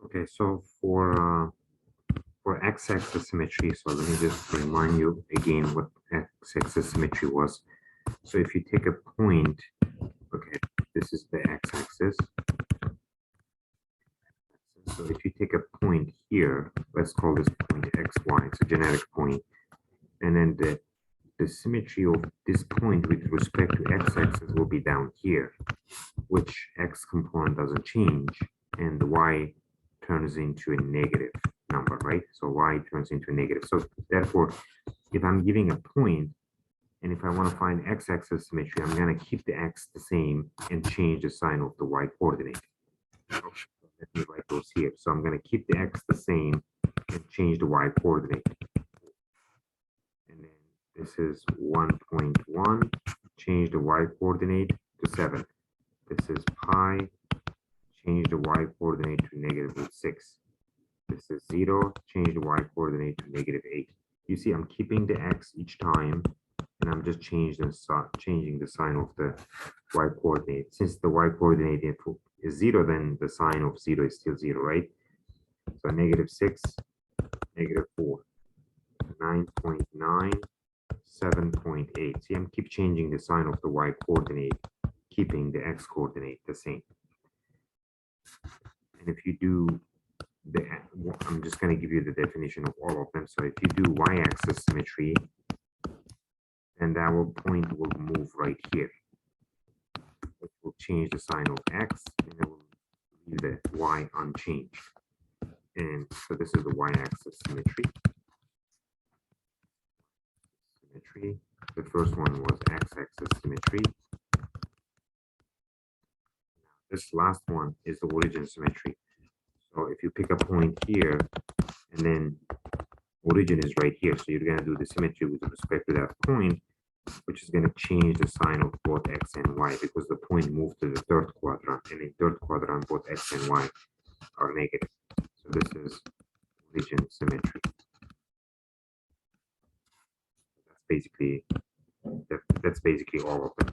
Okay, so for x-axis symmetry, so let me just remind you again what x-axis symmetry was. So if you take a point, okay, this is the x-axis. So if you take a point here, let's call this point xy, it's a generic point, and then the symmetry of this point with respect to x-axis will be down here, which x component doesn't change, and the y turns into a negative number, right? So y turns into a negative. So therefore, if I'm giving a point, and if I want to find x-axis symmetry, I'm going to keep the x the same and change the sign of the y coordinate. Let me write those here. So I'm going to keep the x the same and change the y coordinate. And then this is 1.1, change the y coordinate to 7. This is pi, change the y coordinate to -6. This is 0, change the y coordinate to -8. You see, I'm keeping the x each time, and I'm just changing the sign of the y coordinate. Since the y coordinate is 0, then the sign of 0 is still 0, right? So -6, -4, 9.9, 7.8. See, I'm keep changing the sign of the y coordinate, keeping the x coordinate the same. And if you do I'm just going to give you the definition of all of them. So if you do y-axis symmetry, then that point will move right here. It will change the sign of x, and it will leave the y unchanged. And so this is the y-axis symmetry. The first one was x-axis symmetry. This last one is the origin symmetry. So if you pick a point here, and then origin is right here, so you're going to do the symmetry with respect to that point, which is going to change the sign of both x and y, because the point moved to the third quadrant, and in third quadrant both x and y are negative. So this is origin symmetry. That's basically all of them.